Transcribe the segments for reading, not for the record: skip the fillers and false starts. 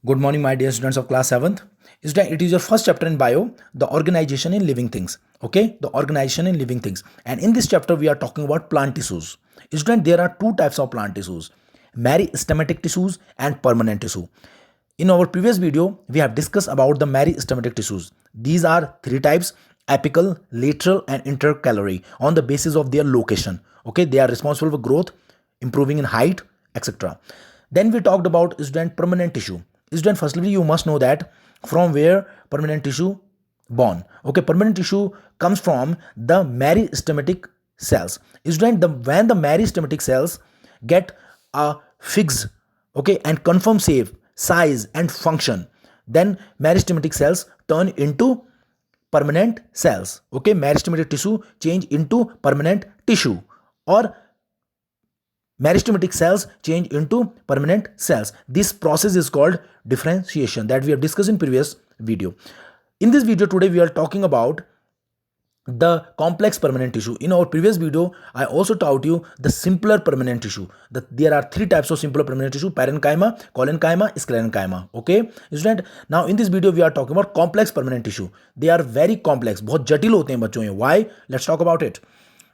Good morning, my dear students of class 7th. It is your first chapter in bio, the organization in living things. Okay, the organization in living things. And in this chapter, we are talking about plant tissues. Student, there are two types of plant tissues: meristematic tissues and permanent tissue. In our previous video, we have discussed about the meristematic tissues. These are three types: apical, lateral, and intercalary on the basis of their location. Okay, they are responsible for growth, improving in height, etc. Then we talked about student permanent tissue. Student, firstly, you must know that from where permanent tissue born. Okay, permanent tissue comes from the meristematic cells. Student, when the meristematic cells get a fixed, okay, and confirm shape, size, and function, then meristematic cells turn into permanent cells. Okay, meristematic tissue change into permanent tissue, or meristematic cells change into permanent cells. This process is called differentiation that we have discussed in previous video. In this video today, we are talking about the complex permanent tissue. In our previous video, I also taught you the simpler permanent tissue. There are three types of simpler permanent tissue: parenchyma, collenchyma, sclerenchyma. Okay, student. Now in this video, we are talking about complex permanent tissue. They are very complex. बहुत जटिल होते हैं बच्चों ये. Why? Let's talk about it.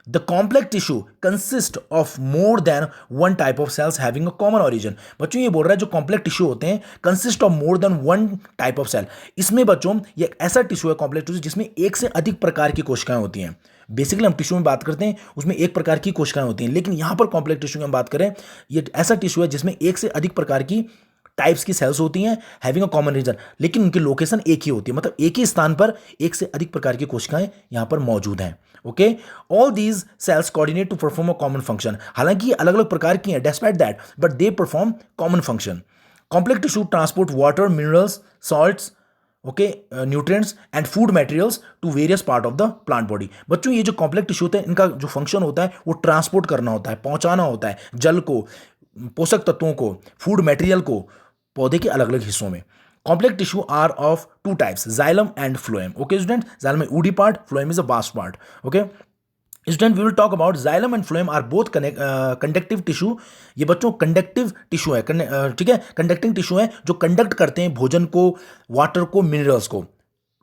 The complex tissue consists of more than one type of cells having a common origin. बच्चों ये बोल रहा है जो कॉम्प्लेक्स टिश्यू होते हैं consist of more than one type of cell. इसमें बच्चों ये एक ऐसा टिश्यू है कॉम्प्लेक्स टिश्यू जिसमें एक से अधिक प्रकार की कोशिकाएं होती हैं. बेसिकली हम टिश्यू में बात करते हैं उसमें एक प्रकार की कोशिकाएं होती हैं, लेकिन यहां पर कॉम्प्लेक्स टिश्यू की हम बात करें, ये ऐसा टिश्यू है जिसमें एक से अधिक प्रकार की टाइप्स की सेल्स होती हैं हैविंग अ कॉमन रीजन, लेकिन उनकी लोकेशन एक ही होती है, मतलब एक ही स्थान पर एक से अधिक प्रकार की कोशिकाएं यहां पर मौजूद हैं. Okay, all these cells coordinate to perform a common function. हालांकि अलग अलग प्रकार की हैं despite that, but they perform common function. Complex tissue transport water, minerals, salts, okay, nutrients and food materials to various part of the plant body. बच्चों ये जो complex tissue होते हैं इनका जो फंक्शन होता है वो ट्रांसपोर्ट करना होता है, पहुंचाना होता है जल को, पोषक तत्वों को, फूड मटेरियल को पौधे के अलग अलग हिस्सों में. Complex tissue are of two types, xylem and phloem. Okay, student, xylem is woody part, phloem is a bast part. Okay, student, we will talk about xylem and phloem are both conductive tissue. ये बच्चों conductive tissue है, ठीक है, conducting tissue है जो conduct करते हैं भोजन को, वाटर को, मिनरल्स को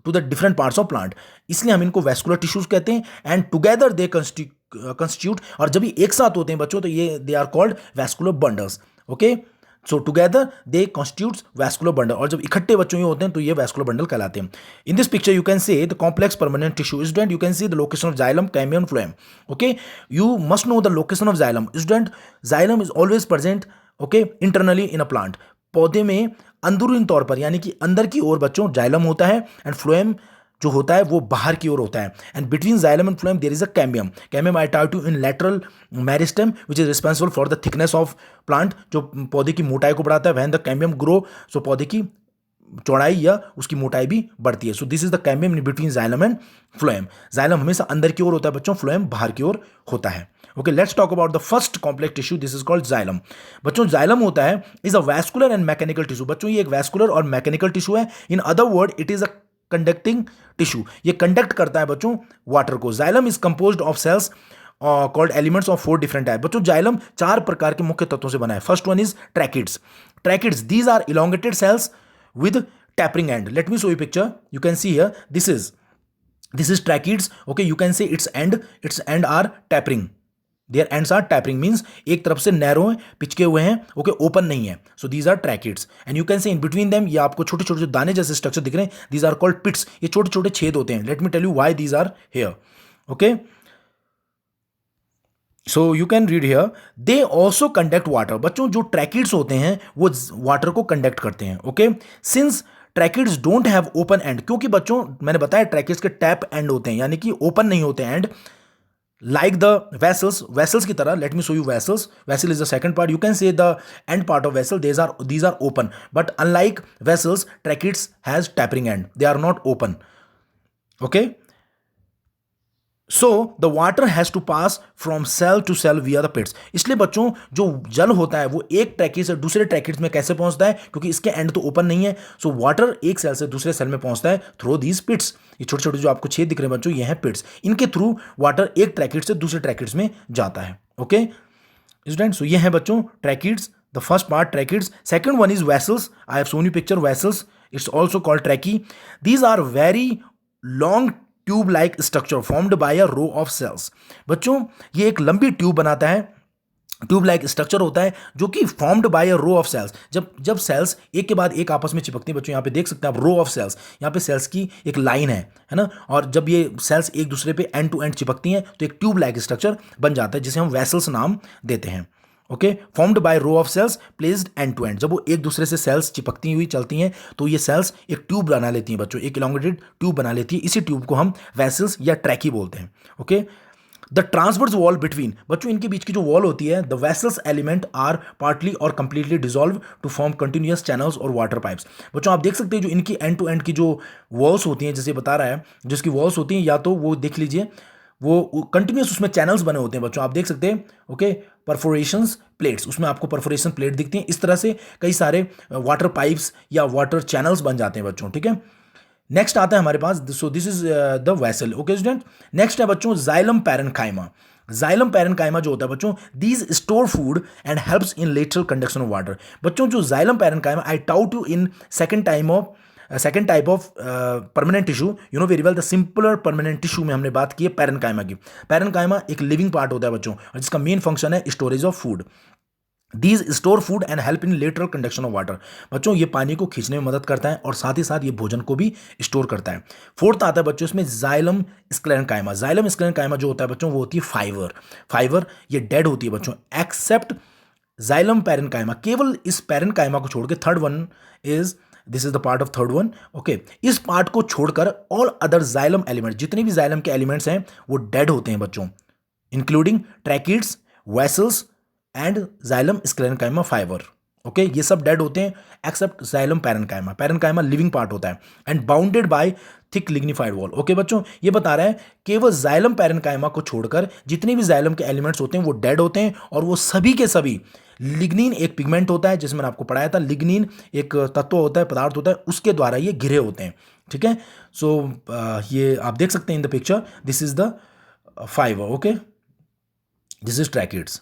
to the different parts of plant. इसलिए हम इनको वैस्कुलर टिश्यूज कहते हैं. एंड टुगेदर दे कंस्टिट्यूट, और जब ये एक साथ होते हैं बच्चों तो ये they are called vascular bundles. Okay, so together they constitutes vascular bundle, और जब इकट्ठे बच्चों ये होते हैं तो ये वैस्कुलर बंडल कहलाते हैं. In this picture you can see the complex permanent tissue. Student, you can see the location of xylem, कैमियम, phloem. Okay, you must know the location of xylem. Student, xylem is always present, okay, internally in a plant. पौधे में अंदरूनी तौर पर यानी कि अंदर की ओर बच्चों जाइलम होता है, एंड फ्लोएम जो होता है वो बाहर की ओर होता है. And between xylem and phloem there is a cambium. Cambium I taught you in lateral meristem which is responsible for the thickness of plant, जो पौधे की मोटाई को बढ़ाता है. When the cambium grow, so पौधे की चौड़ाई या उसकी मोटाई भी बढ़ती है. So this is the cambium in between xylem and phloem. Xylem हमेशा अंदर की ओर होता है बच्चों, फ्लोएम बाहर की ओर होता है. Okay, let's talk about the first complex tissue. This is called xylem. बच्चों जाइलम होता है is a vascular and mechanical tissue. बच्चों ये एक वैस्कुलर और मैकेनिकल टिश्यू है. In other word it is a conducting tissue. ये कंडक्ट करता है बच्चों वाटर को. Xylem is composed of cells called elements of 4 different type. बच्चों जाइलम 4 प्रकार के मुख्य तत्वों से बना है. First one is tracheids. Tracheids, these are elongated cells with tapering end. Let me show you picture. You can see here, this is tracheids. Okay, you can see its end are tapering. Their ends are tapering means एक तरफ से narrow है, पिचके हुए हैं, okay, open नहीं है. So these are tracheids. And you can see in between them, ये आपको छोटे छोटे दाने जैसे स्ट्रक्चर दिख रहे हैं. These are called pits. ये छोटे छोटे छेद होते हैं. Let me tell you why these are here. Okay, so you can read here, they also conduct water. बच्चों जो ट्रैकिड्स होते हैं वो वाटर को कंडक्ट करते हैं. Okay, since tracheids don't have open and, क्योंकि बच्चों मैंने बताया ट्रैकिड्स के टैप एंड होते हैं यानी कि ओपन नहीं होते एंड, लाइक द वेसल्स की तरह. Let me show you vessels. Vessel is the second part. You can say the end part of vessel, these are open, but unlike vessels tracheids has tapering end, they are not open. Okay, so the water has to pass from cell to cell via the pits. इसलिए बच्चों जो जल होता है वो एक tracheid से दूसरे ट्रैकिड्स में कैसे पहुंचता है, क्योंकि इसके एंड तो ओपन नहीं है. सो वाटर एक सेल से दूसरे सेल में पहुंचता है थ्रू दीज पिट्स. ये छोटे छोटे जो आपको छेद दिख रहे हैं बच्चों, ये हैं पिट्स. इनके थ्रू वाटर एक ट्रैकिड से दूसरे ट्रैकिड्स में जाता है. ओके स्टूडेंट्स, ये हैं बच्चों tracheids. The first part, tracheids. Second one is vessels. I have shown you picture vessels. It's also called tracheae. These are very long tube like structure formed by a row of cells. बच्चों ये एक लंबी tube बनाता है, tube like structure होता है जो कि formed by a row of cells. जब सेल्स एक के बाद एक आपस में चिपकती हैं, बच्चों यहाँ पे देख सकते हैं आप रो ऑफ सेल्स, यहाँ पे सेल्स की एक लाइन है ना, और जब ये सेल्स एक दूसरे पे एंड टू एंड चिपकती हैं तो एक ट्यूब लाइक स्ट्रक्चर बन जाता है जिसे हम वेसल्स नाम देते हैं. Okay, formed by row of cells placed end to end. जब वो एक दूसरे से सेल्स चिपकती हुई चलती हैं तो ये सेल्स एक ट्यूब बना लेती हैं बच्चों, एक इलोंगेटेड ट्यूब बना लेती है. इसी ट्यूब को हम वेसल्स या ट्रैकी बोलते हैं. Okay, the transverse wall between. बच्चों इनके बीच की जो वॉल होती है, the vessels element are partly और completely dissolve to form continuous channels और वाटर पाइप्स. बच्चों आप देख सकते हैं जो इनकी एंड टू एंड की जो वॉल्स होती हैं, जैसे बता रहा है, जिसकी वॉल्स होती हैं या तो वो देख लीजिए वो कंटिन्यूस उसमें चैनल्स बने होते हैं बच्चों, आप देख सकते हैं. ओके, परफोरेशंस प्लेट्स, उसमें आपको परफोरेशन प्लेट दिखती हैं. इस तरह से कई सारे वाटर पाइप्स या वाटर चैनल्स बन जाते हैं बच्चों. ठीक है, नेक्स्ट आता है हमारे पास, so this is the vessel. Okay student, next है बच्चों जाइलम पैरेन्काइमा. जाइलम पैरेन्काइमा जो होता है बच्चों, these store food and helps in lateral conduction of water. बच्चों जो xylem parenchyma, I taut you in second type of permanent tissue, you know very well. The simpler permanent tissue में हमने बात की है पैरेन्काइमा की. पैरेन्काइमा एक living part होता है बच्चों, और जिसका मेन फंक्शन है storage of food. These store food and help in lateral conduction of water. बच्चों ये पानी को खींचने में मदद करता है और साथ ही साथ ये भोजन को भी स्टोर करता है. फोर्थ आता है बच्चों इसमें जाइलम स्क्लेरेन्काइमा. जाइलम स्क्लेरेन्काइमा जो होता है बच्चों वो होती है फाइबर. ये डेड होती है बच्चों, एक्सेप्ट जाइलम पैरेन्काइमा. केवल इस पैरेन्काइमा को छोड़ के, third one is, this is the part of third one. Okay, इस पार्ट को छोड़कर ऑल अदर जाइलम एलिमेंट, जितने भी जाइलम के एलिमेंट्स हैं वो डेड होते हैं बच्चों, including tracheids, vessels and xylem sclerenchyma fibre. Okay, ये सब डेड होते हैं except xylem parenchyma. Parenchyma living part होता है and bounded by thick lignified wall. Okay बच्चों, ये बता रहा है केवल जाइलम पैरेन्काइमा को छोड़कर जितने भी जाइलम के एलिमेंट्स होते हैं वो डेड होते हैं, और वो सभी के सभी, लिग्निन एक पिगमेंट होता है जिसमें मैंने आपको पढ़ाया था, लिग्निन एक तत्व होता है, पदार्थ होता है, उसके द्वारा ये घिरे होते हैं. ठीक है, सो ये आप देख सकते हैं in the picture, this is the fibre. Okay, this is tracheids.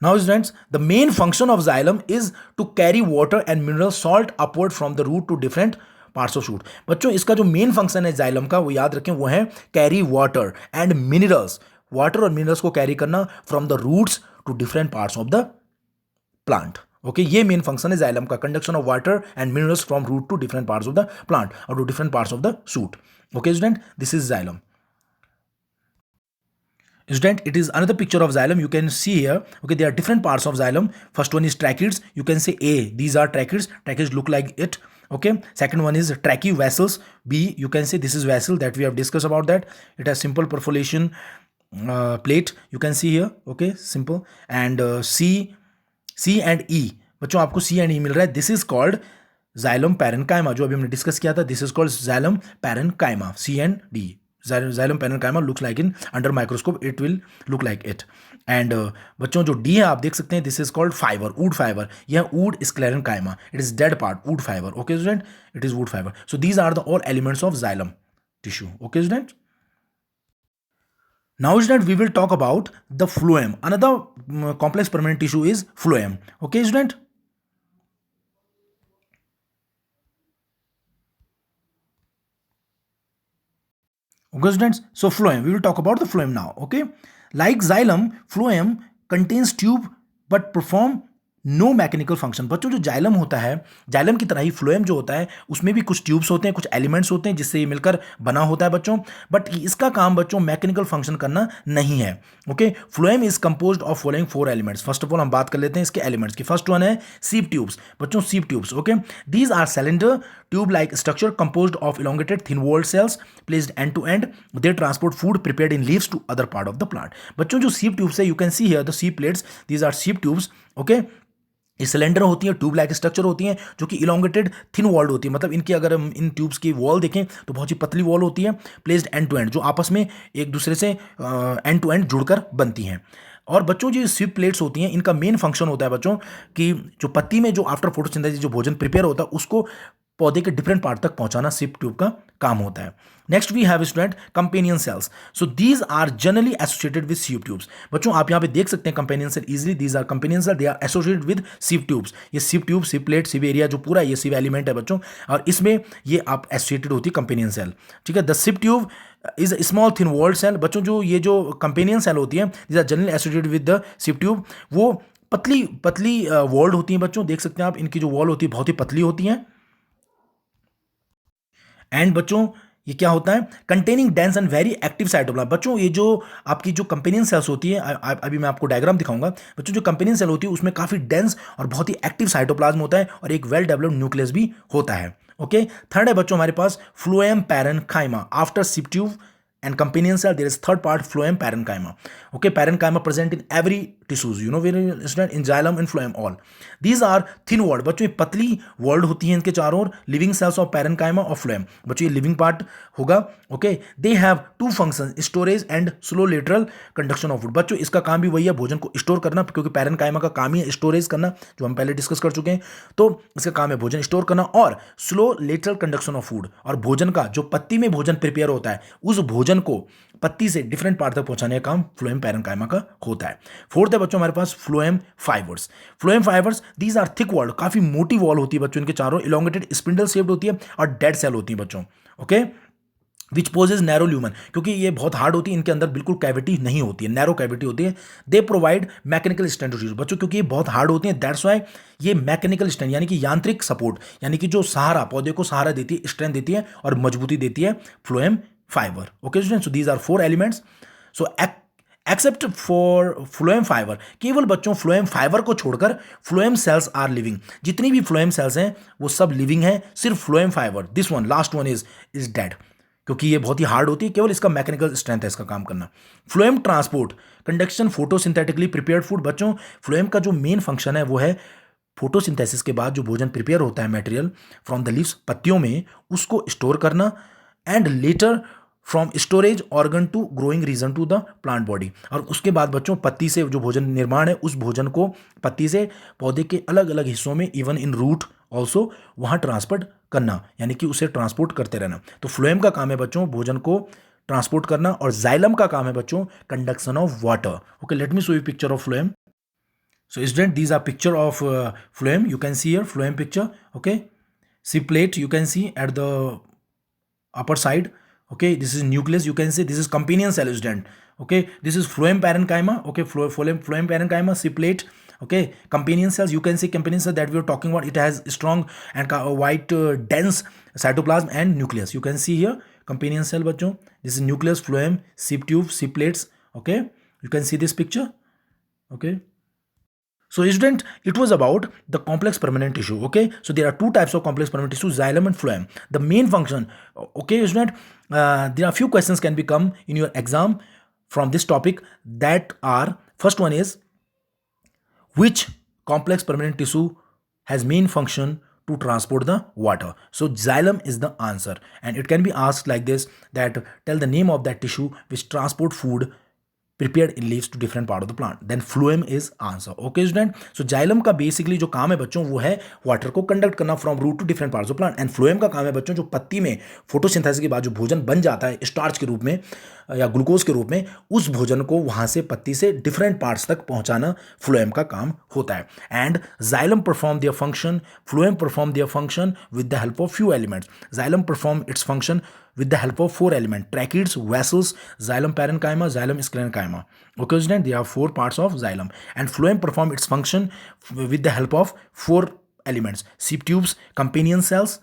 Now students, the main function of xylem is to carry water and mineral salt upward from the root to different parts of shoot. बच्चों इसका जो main function है xylem का, वो याद रखें, वो है carry water and minerals. Water और मिनरल्स को कैरी करना from the roots to different parts of the plant. Okay, ये मेन फंक्शन है जाइलम का, conduction of water and minerals from root to different parts of the plant और to different parts of the shoot. Okay student, this is xylem. Student, it is another picture of xylem. You can see here, okay, there are different parts of xylem. First one is tracheids. You can say A, these are tracheids. Tracheids look like it. Okay, second one is tracheal vessels. B, you can say this is vessel that we have discussed about that. It has simple perforation plate. You can see here, okay, simple. And C and E. बच्चों आपको C and E मिल रहा है. This is called xylem parenchyma, जो अभी हमने discuss किया था. This is called xylem parenchyma. C and D. Xylem parenchyma looks like in under microscope it will look like it. And बच्चों जो D है आप देख सकते हैं, this is called fiber, wood fiber. यह wood sclerenchyma, it is dead part, wood fiber. Okay student, it is wood fiber. So these are the all elements of xylem tissue. Okay student. Now student, we will talk about the phloem. Another complex permanent tissue is phloem. Okay student. Okay students, so phloem, we will talk about the phloem now. Okay, like xylem, phloem contains tube but perform no mechanical function. बच्चों जो xylem होता है, xylem की तरह ही phloem जो होता है उसमें भी कुछ ट्यूब्स होते हैं, कुछ एलिमेंट्स होते हैं जिससे ये मिलकर बना होता है बच्चों, बट इसका काम बच्चों मैकेनिकल फंक्शन करना नहीं है. Okay, phloem is composed of following 4 elements. First of all हम बात कर लेते हैं इसके एलिमेंट्स की. फर्स्ट वन है सीप ट्यूब्स. बच्चों sieve tubes, okay, these are cylinder tube like structure composed of elongated thin walled cells placed end to end. They transport food prepared in leaves to other part of the plant. बच्चों जो सीप ट्यूब्स है, you can see here the sieve plates, these are sieve tubes. Okay, ये cylinder होती है, tube like structure होती हैं जो कि इलोंगेटेड थिन वॉल्ड होती है. मतलब इनकी अगर हम इन ट्यूब्स की वॉल देखें तो बहुत ही पतली वॉल होती है, प्लेस्ड एंड टू एंड, जो आपस में एक दूसरे से एंड टू एंड जुड़कर बनती हैं. और बच्चों जो स्वीप प्लेट्स होती हैं इनका मेन फंक्शन होता है बच्चों कि जो पत्ती में जो आफ्टर फोटोसिंथेसिस जो भोजन प्रिपेयर होता है उसको पौधे के डिफरेंट पार्ट तक पहुंचाना सिप ट्यूब का काम होता है। Next we have student companion cells. So these are generally associated with sieve tubes. बच्चों आप यहाँ पे देख सकते हैं companion cell easily, these are companion cell, they are associated with sieve tubes. ये सीप ट्यूब, सीप प्लेट, सीप एरिया जो पूरा ये सीप एलिमेंट है बच्चों, और इसमें ये आप एसोसिएटेड होती है कंपेनियन सेल। ठीक है, the sieve tube is small thin walled cell. बच्चों जो ये जो कंपेनियन सेल होती है these are generally associated with the sieve tube, वो पतली पतली वॉल्ड होती हैं बच्चों, देख सकते हैं आप, इनकी जो वॉल होती है बहुत ही पतली होती हैं। एंड बच्चों ये क्या होता है, containing dense and very active cytoplasm. बच्चों ये जो आपकी जो कंपेनियन सेल्स होती है, अभी मैं आपको डायग्राम दिखाऊंगा। बच्चों जो कंपेनियन सेल होती है उसमें काफी डेंस और बहुत ही एक्टिव साइटोप्लाज्म होता है और एक वेल डेवलप्ड न्यूक्लियस भी होता है। ओके, थर्ड है बच्चों हमारे पास phloem parenchyma. After sieve tube and companion cell there is third part phloem parenchyma. Okay, parenchyma present in every tissues, you know, very student, in xylem and phloem all. These are thin walled। बच्चों ये पतली walled होती हैं इनके चारों ओर, living cells of parenchyma और phloem। बच्चों ये living part होगा। Okay, they have two functions, storage and slow lateral conduction of food। बच्चों इसका काम भी वही है, भोजन को स्टोर करना, क्योंकि parenchyma का काम ही है स्टोरेज करना, जो हम पहले डिस्कस कर चुके हैं। तो इसका काम है भोजन स्टोर करना और slow lateral conduction of food, और भोजन का जो पत्ती में भोजन प्रिपेयर होता है उस भोजन को पत्ती से डिफरेंट पार्ट तक पहुंचाने का काम फ्लोएम पैरेन्काइमा का होता है। फोर्थ है बच्चों हमारे पास phloem fibres. Phloem fibres these are thick walled, काफी मोटी वॉल होती है बच्चों इनके चारों, इलोंगेटेड स्पिंडल शेप्ड होती है और डेड सेल होती है बच्चों। ओके, विच पोजेज नैरो ल्यूमन, क्योंकि ये बहुत हार्ड होती है, इनके अंदर बिल्कुल कैविटी नहीं होती है, नैरो कैविटी होती है। They provide mechanical strength to बच्चों, क्योंकि ये बहुत हार्ड होती है, दैट्स वाई ये मैकेनिकल स्ट्रेंथ यानी कि यांत्रिक सपोर्ट, यानी कि जो सहारा, पौधे को सहारा देती है, स्ट्रेंथ देती है और मजबूती देती है phloem fibre. Okay students, so these are 4 elements. So except for phloem fibre, केवल बच्चों फ्लोएम फाइबर को छोड़कर फ्लोएम सेल्स आर लिविंग। जितनी भी फ्लोएम सेल्स हैं वो सब लिविंग हैं, सिर्फ phloem fibre, this one last one is dead, क्योंकि ये बहुत ही हार्ड होती है, केवल इसका मैकेनिकल स्ट्रेंथ है इसका काम करना। Phloem transport conduction photosynthetically prepared food. बच्चों फ्लोएम का जो मेन फंक्शन है वो है फोटोसिंथेसिस के बाद जो भोजन प्रिपेयर होता है मटेरियल फ्रॉम द लीव्स, पत्तियों में, उसको स्टोर करना, and later from storage organ to growing region to the plant body. और उसके बाद बच्चों पत्ती से जो भोजन निर्माण है उस भोजन को पत्ती से पौधे के अलग अलग हिस्सों में, इवन इन रूट ऑल्सो, वहाँ ट्रांसपोर्ट करना, यानी कि उसे ट्रांसपोर्ट करते रहना। तो फ्लोएम का काम है बच्चों भोजन को ट्रांसपोर्ट करना, और जाइलम का काम है बच्चों conduction of water. Okay, late me show you picture of phloem. So student, these are picture of phloem. You can see here phloem picture. Okay, C plate you can see at the upper side. Okay, this is nucleus, you can see this is companion cell student. Okay, this is phloem parenchyma. Okay, phloem parenchyma, C plate. Okay, companion cells, you can see companion cell that we are talking about, it has strong and white dense cytoplasm and nucleus. You can see here companion cell bachcho, this is nucleus, phloem, seed tube, seed plates. Okay, you can see this picture. Okay, so student, it was about the complex permanent tissue. Okay, so there are two types of complex permanent tissue, xylem and phloem. The main function, okay student, there are few questions can become in your exam from this topic, that are, first one is, which complex permanent tissue has main function to transport the water? So xylem is the answer, and it can be asked like this, that tell the name of that tissue which transport food prepared in leaves to different part of the plant, then phloem is answer. Okay student, so xylem का basically जो काम है बच्चों वो है water को conduct करना from root to different parts of plant, and phloem का काम है बच्चों जो पत्ती में फोटोसिंथेसिस के बाद जो भोजन बन जाता है स्टार्च के रूप में या ग्लूकोज के रूप में, उस भोजन को वहां से पत्ती से डिफरेंट पार्ट्स तक पहुंचाना फ्लोएम का काम होता है। And xylem perform their function, phloem perform their function with the help of few elements. xylem perform its function with the help of 4 elements: tracheids, vessels, xylem parenchyma, xylem sclerenchyma. Okay student, there are 4 parts of xylem, and phloem perform its function with the help of 4 elements: seed tubes, companion cells,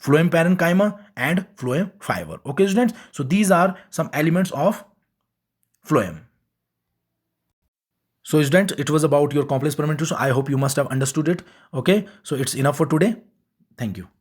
phloem parenchyma, and phloem fiber. Okay students, so these are some elements of phloem. So students, it was about your complex permanent tissue. I hope you must have understood it. Okay, so it's enough for today. Thank you.